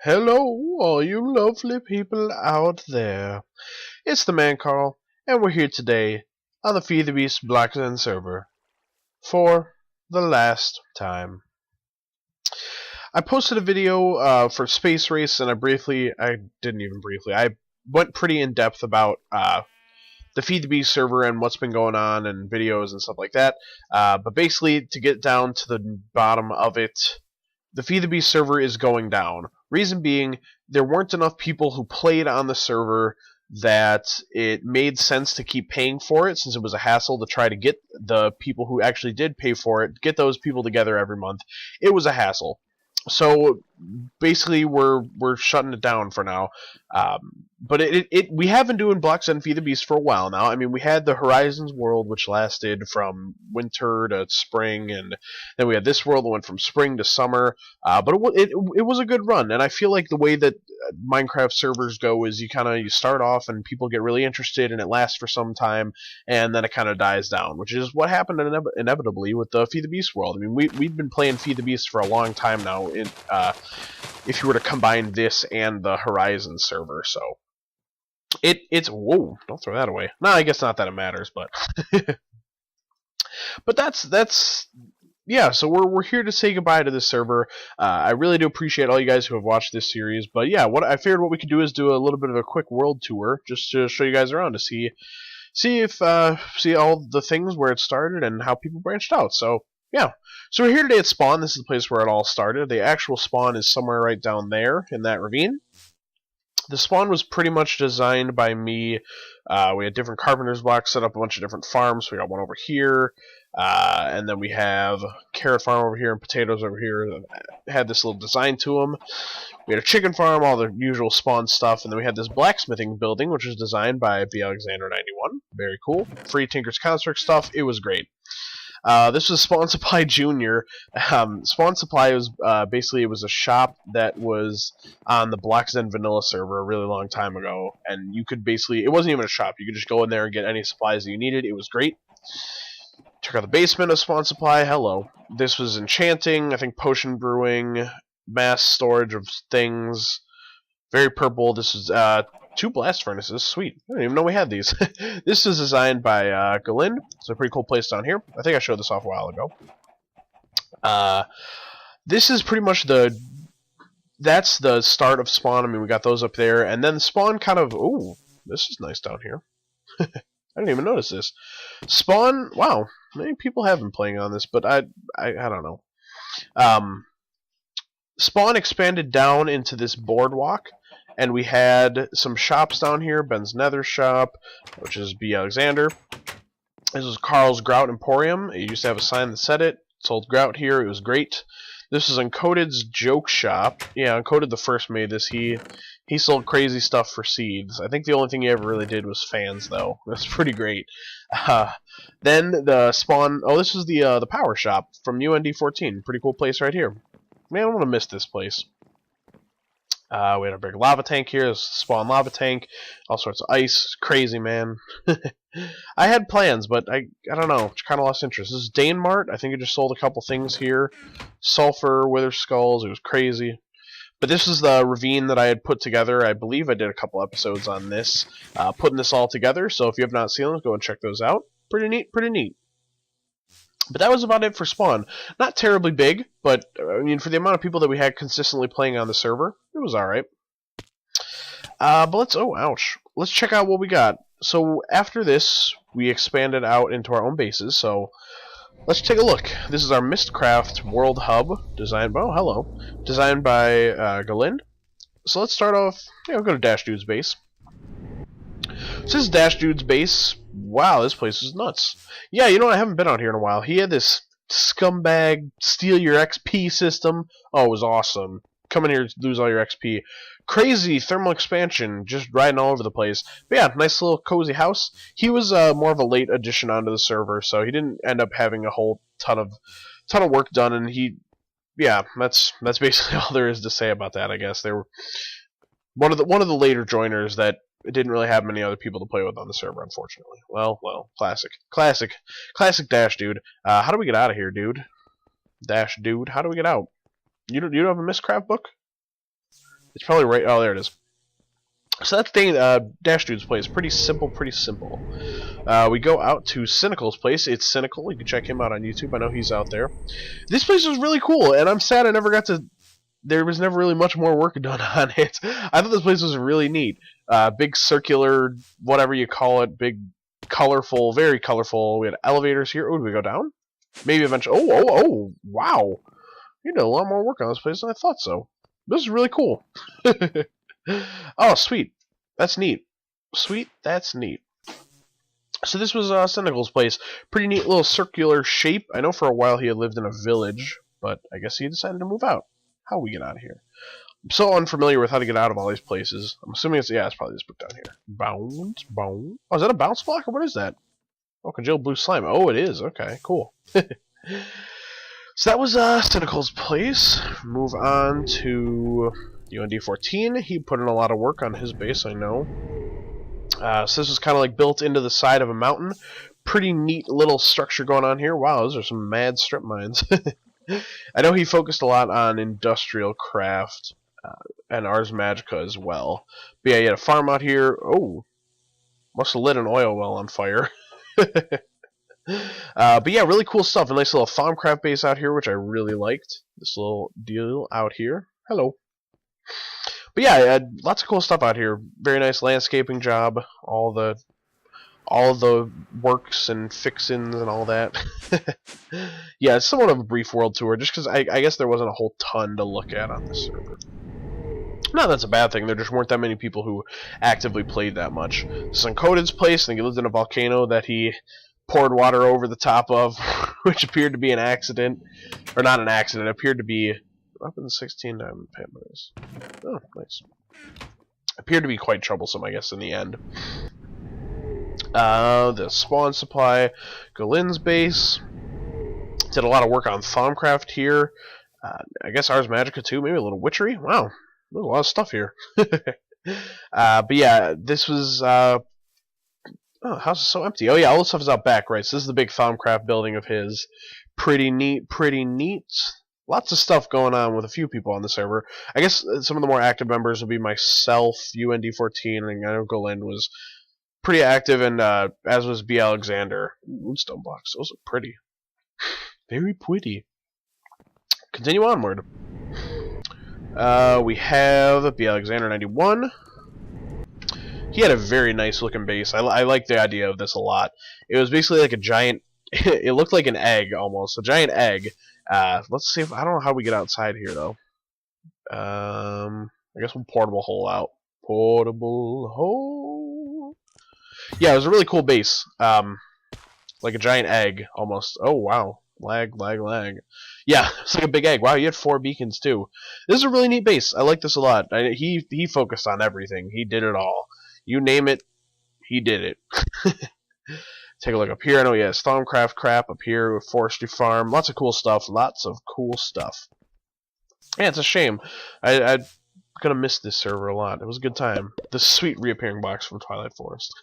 Hello, all you lovely people out there. It's the man Carl, and we're here today on the Feed the Beast BlockZen server for the last time. I posted a video for Space Race, and I went pretty in depth about the Feed the Beast server and what's been going on and videos and stuff like that. But basically, to get down to the bottom of it, the Feed the Beast server is going down. Reason being, there weren't enough people who played on the server that it made sense to keep paying for it, since it was a hassle to try to get the people who actually did pay for it, get those people together every month. It was a hassle. So basically, we're shutting it down for now. But we have been doing BlockZen Feed the Beast for a while now. I mean, we had the Horizons world, which lasted from winter to spring, and then we had this world that went from spring to summer. But it was a good run, and I feel like the way that Minecraft servers go is you start off and people get really interested, and it lasts for some time, and then it kind of dies down, which is what happened inevitably with the Feed the Beast world. I mean, we've been playing Feed the Beast for a long time now. If you were to combine this and the Horizon server, so it's whoa, don't throw that away. No, I guess not that it matters, but but that's yeah. So we're here to say goodbye to this server. I really do appreciate all you guys who have watched this series, but yeah, what I figured we could do is do a little bit of a quick world tour just to show you guys around, to see all the things where it started and how people branched out. So yeah, so we're here today at spawn. This is the place where it all started. The actual spawn is somewhere right down there in that ravine. The spawn was pretty much designed by me. We had different carpenter's blocks set up, a bunch of different farms. We got one over here, and then we have a carrot farm over here and potatoes over here. Had this little design to them. We had a chicken farm, all the usual spawn stuff, and then we had this blacksmithing building, which was designed by BLexander91. Very cool. Free Tinker's Construct stuff. It was great. This was Spawn Supply Jr. Spawn Supply was basically, it was a shop that was on the BlockZen vanilla server a really long time ago, and you could basically, it wasn't even a shop, you could just go in there and get any supplies that you needed. It was great. Check out the basement of Spawn Supply. Hello. This was enchanting, I think potion brewing, mass storage of things. Very purple. This is 2 blast furnaces. Sweet. I didn't even know we had these. This is designed by Galen. It's a pretty cool place down here. I think I showed this off a while ago. This is pretty much that's the start of spawn. I mean, we got those up there, and then spawn kind of. Ooh, this is nice down here. I didn't even notice this. Spawn. Wow, many people have been playing on this, but I don't know. Spawn expanded down into this boardwalk, and we had some shops down here. Ben's Nether Shop, which is B. Alexander. This was Carl's Grout Emporium. It used to have a sign that said it. Sold grout here. It was great. This is Uncoded's Joke Shop. Yeah, Uncoded the first made this. He sold crazy stuff for seeds. I think the only thing he ever really did was fans, though. That's pretty great. Then the spawn. Oh, this is the Power Shop from UND14. Pretty cool place right here. Man, I want to miss this place. We had a big lava tank here. This is spawn lava tank. All sorts of ice. Crazy, man. I had plans, but I don't know. Kind of lost interest. This is Dane Mart. I think I just sold a couple things here. Sulfur, Wither Skulls. It was crazy. But this is the ravine that I had put together. I believe I did a couple episodes on this, putting this all together. So if you have not seen them, go and check those out. Pretty neat, pretty neat. But that was about it for spawn. Not terribly big, but I mean, for the amount of people that we had consistently playing on the server, it was alright. But let's check out what we got. So after this, we expanded out into our own bases, so let's take a look. This is our Mistcraft World Hub, designed by, designed by Galind. So let's start off, we'll go to Dash Dude's base. So this is Dash Dude's base. Wow, this place is nuts. Yeah, you know, I haven't been out here in a while. He had this scumbag steal your XP system. Oh, it was awesome. Come in here, lose all your XP. Crazy thermal expansion, just riding all over the place. But yeah, nice little cozy house. He was more of a late addition onto the server, so he didn't end up having a whole ton of work done. And yeah, that's basically all there is to say about that. I guess they were one of the later joiners that didn't really have many other people to play with on the server, unfortunately. Well, classic Dash Dude. How do we get out of here, dude? Dash Dude, how do we get out? You don't have a Mistcraft book? It's probably right. Oh, there it is. So that's Dash Dude's place. Pretty simple, pretty simple. We go out to Cynical's place. It's Cynical. You can check him out on YouTube. I know he's out there. This place was really cool, and I'm sad I never got to... There was never really much more work done on it. I thought this place was really neat. Big circular, whatever you call it, big, colorful, very colorful. We had elevators here. Oh, do we go down? Maybe eventually. Oh, wow. You did a lot more work on this place than I thought so. This is really cool. Oh, sweet. That's neat. Sweet, that's neat. So this was Cynical's place. Pretty neat little circular shape. I know for a while he had lived in a village, but I guess he decided to move out. How we get out of here? I'm so unfamiliar with how to get out of all these places. I'm assuming it's probably this book down here. Bounce. Oh, is that a bounce block or what is that? Oh, congealed blue slime. Oh, it is. Okay, cool. So that was Cynical's place. Move on to UND14. He put in a lot of work on his base, I know. So this was kind of like built into the side of a mountain. Pretty neat little structure going on here. Wow, those are some mad strip mines. I know he focused a lot on industrial craft and Ars Magica as well. But yeah, he had a farm out here. Oh, must have lit an oil well on fire. But yeah, really cool stuff. A nice little farmcraft base out here, which I really liked. This little deal out here. Hello. But yeah, lots of cool stuff out here. Very nice landscaping job. All the works and fixins and all that. Yeah, it's somewhat of a brief world tour, just because I guess there wasn't a whole ton to look at on this server. Not that's a bad thing, there just weren't that many people who actively played that much. This is Uncoded's place. I think he lived in a volcano that he poured water over the top of, which appeared to be an accident. Or not an accident, it appeared to be... Weapon 16 diamond hammers. Oh, nice. Appeared to be quite troublesome, I guess, in the end. The spawn supply, Galen's base. Did a lot of work on Thaumcraft here. I guess Ars Magica too, maybe a little witchery. Wow, there's a lot of stuff here. But yeah, this was. Oh, the house is so empty. Oh yeah, all the stuff is out back, right? So this is the big Thaumcraft building of his. Pretty neat, pretty neat. Lots of stuff going on with a few people on the server. I guess some of the more active members will be myself, UND14, and I know Galen was pretty active, and as was B. Alexander. Moonstone blocks, those are pretty. Very pretty. Continue onward. We have B. Alexander 91. He had a very nice looking base. I like the idea of this a lot. It was basically like a giant... it looked like an egg, almost. A giant egg. Let's see if... I don't know how we get outside here, though. I guess we'll portable hole out. Portable hole... Yeah, it was a really cool base. Like a giant egg, almost. Oh, wow. Lag. Yeah, it's like a big egg. Wow, you had 4 beacons, too. This is a really neat base. I like this a lot. He focused on everything. He did it all. You name it, he did it. Take a look up here. I know he has Thaumcraft crap up here with Forestry Farm. Lots of cool stuff. Lots of cool stuff. Yeah, it's a shame. I'm gonna miss this server a lot. It was a good time. The sweet reappearing box from Twilight Forest.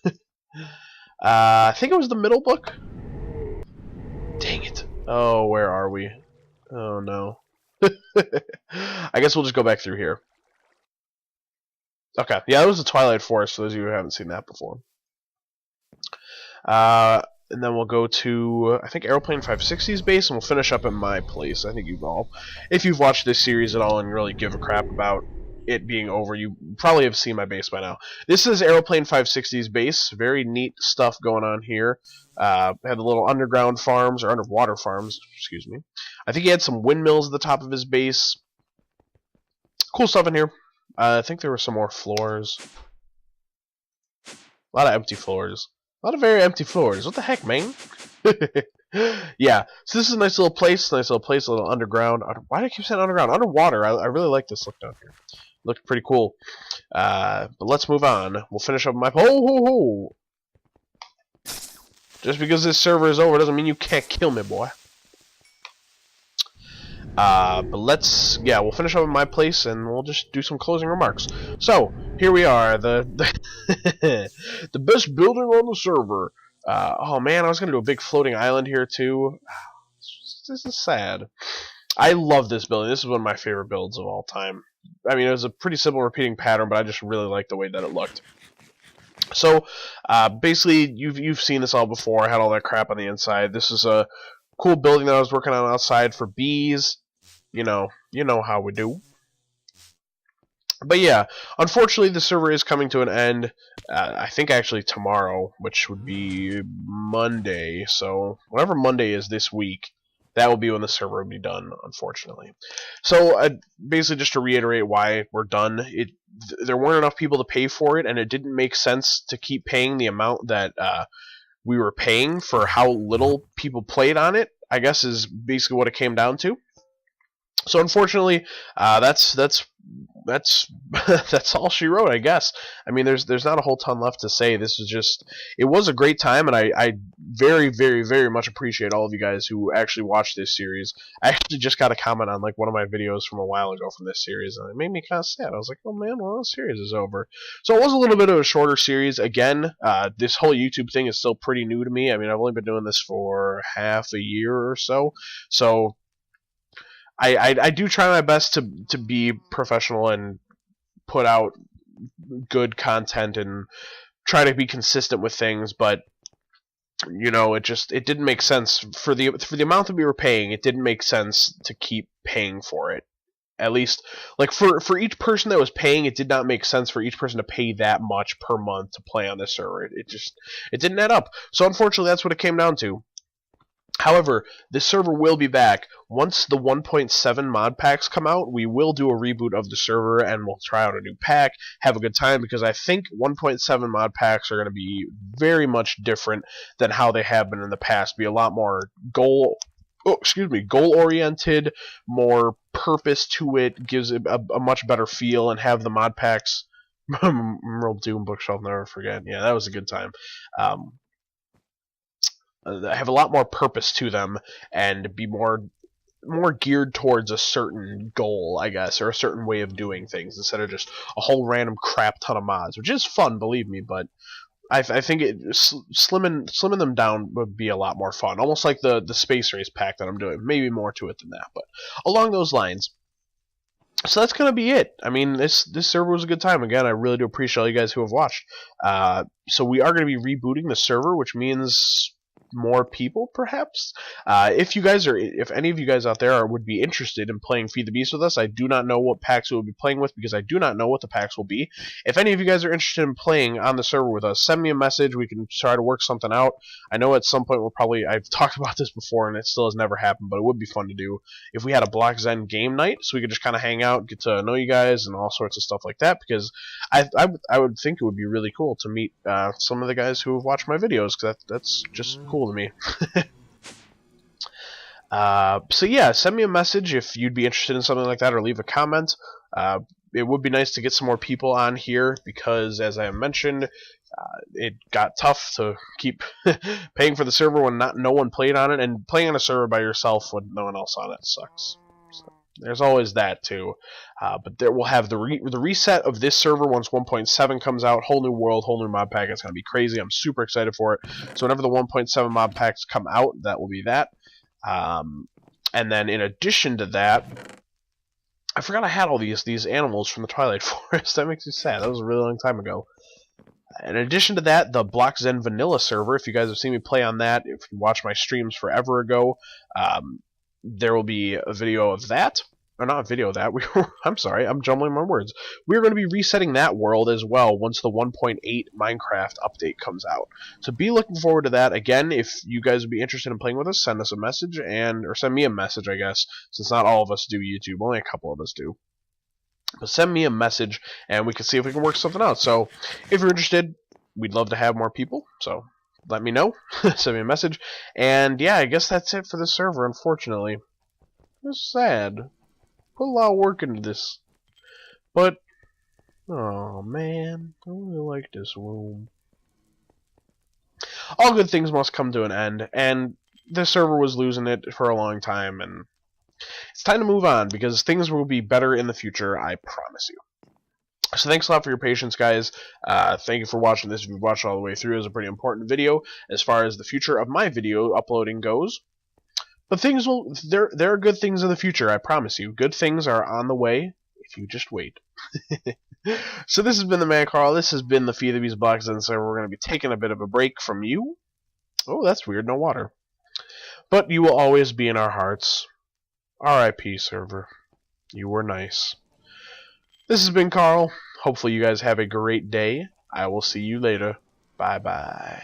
I think it was the middle book. Dang it. Oh, where are we? Oh, no. I guess we'll just go back through here. Okay. Yeah, that was the Twilight Forest, for those of you who haven't seen that before. And then we'll go to, I think, Aeroplane 560's base, and we'll finish up at my place. I think you've all, if you've watched this series at all and really give a crap about it being over, you probably have seen my base by now. This is Aeroplane 560's base. Very neat stuff going on here. Had the little underground farms, or underwater farms, excuse me. I think he had some windmills at the top of his base. Cool stuff in here. I think there were some more floors. A lot of empty floors. A lot of very empty floors. What the heck, man? Yeah, so this is a nice little place, a little underground. Why do I keep saying underground? Underwater. I really like this look down here. Looked pretty cool. But let's move on. We'll finish up my... Ho! Just because this server is over doesn't mean you can't kill me, boy. But let's... Yeah, we'll finish up at my place, and we'll just do some closing remarks. So, here we are. The best building on the server. Oh man, I was gonna do a big floating island here too. This is sad. I love this building. This is one of my favorite builds of all time. I mean, it was a pretty simple repeating pattern, but I just really like the way that it looked. So, basically, you've seen this all before. I had all that crap on the inside. This is a cool building that I was working on outside for bees. You know how we do. But yeah, unfortunately, the server is coming to an end. I think actually tomorrow, which would be Monday. So whatever Monday is this week, that will be when the server will be done, unfortunately. So basically, just to reiterate why we're done, there weren't enough people to pay for it, and it didn't make sense to keep paying the amount that we were paying for how little people played on it, I guess is basically what it came down to. So unfortunately, that's that's all she wrote, I guess. I mean, there's not a whole ton left to say. It was a great time, and I very, very, very much appreciate all of you guys who actually watched this series. I actually just got a comment on like one of my videos from a while ago from this series, and it made me kind of sad. I was like, oh man, well, the series is over. So it was a little bit of a shorter series. Again, this whole YouTube thing is still pretty new to me. I mean, I've only been doing this for half a year or so, so I do try my best to be professional and put out good content and try to be consistent with things, but it didn't make sense for the amount that we were paying. It didn't make sense to keep paying for it. At least, like for each person that was paying, it did not make sense for each person to pay that much per month to play on this server. It didn't add up. So unfortunately, that's what it came down to. However, this server will be back. Once the 1.7 mod packs come out, we will do a reboot of the server, and we'll try out a new pack, have a good time, because I think 1.7 mod packs are going to be very much different than how they have been in the past. Be a lot more goal-oriented, more purpose to it, gives it a much better feel, and have the mod packs. Emerald Doom Bookshelf, never forget. Yeah, that was a good time. Have a lot more purpose to them and be more geared towards a certain goal, I guess, or a certain way of doing things instead of just a whole random crap ton of mods, which is fun, believe me, but I think slimming them down would be a lot more fun, almost like the Space Race pack that I'm doing. Maybe more to it than that, but along those lines. So that's gonna be it. I mean, this server was a good time. Again, I really do appreciate all you guys who have watched. So we are gonna be rebooting the server, which means more people, perhaps. If any of you guys out there would be interested in playing Feed the Beast with us, I do not know what packs we will be playing with because I do not know what the packs will be. If any of you guys are interested in playing on the server with us, send me a message. We can try to work something out. I know at some point I've talked about this before and it still has never happened, but it would be fun to do if we had a BlockZen game night, so we could just kind of hang out, get to know you guys, and all sorts of stuff like that, because I would think it would be really cool to meet some of the guys who have watched my videos, because that's just cool to me. So yeah, send me a message if you'd be interested in something like that, or leave a comment. It would be nice to get some more people on here because, as I mentioned, it got tough to keep paying for the server when no one played on it, and playing on a server by yourself with no one else on it sucks. So there's always that too. But there we'll have the reset of this server once 1.7 comes out. Whole new world, whole new mod pack. It's gonna be crazy. I'm super excited for it. So whenever the 1.7 mod packs come out, that will be that. And then in addition to that, I forgot I had all these animals from the Twilight Forest. That makes me sad. That was a really long time ago. In addition to that, the BlockZen Vanilla server, if you guys have seen me play on that, if you watched my streams forever ago, there will be a video of that. Or not a video of that. I'm sorry, I'm jumbling my words. We're going to be resetting that world as well once the 1.8 Minecraft update comes out. So be looking forward to that. Again, if you guys would be interested in playing with us, send us a message, or send me a message, I guess, since not all of us do YouTube. Only a couple of us do. But send me a message, and we can see if we can work something out. So if you're interested, we'd love to have more people. So let me know. Send me a message. And yeah, I guess that's it for the server, unfortunately. It's sad. Put a lot of work into this. But, oh man, I really like this room. All good things must come to an end, and this server was losing it for a long time, and it's time to move on, because things will be better in the future, I promise you. So thanks a lot for your patience, guys. Thank you for watching this. If you've watched all the way through, it was a pretty important video as far as the future of my video uploading goes. But things will there are good things in the future, I promise you. Good things are on the way if you just wait. So this has been the Man Carl. This has been the Feed the Beast BlockZen server. We're going to be taking a bit of a break from you. Oh, that's weird, no water. But you will always be in our hearts. R.I.P. server. You were nice. This has been Carl. Hopefully you guys have a great day. I will see you later. Bye-bye.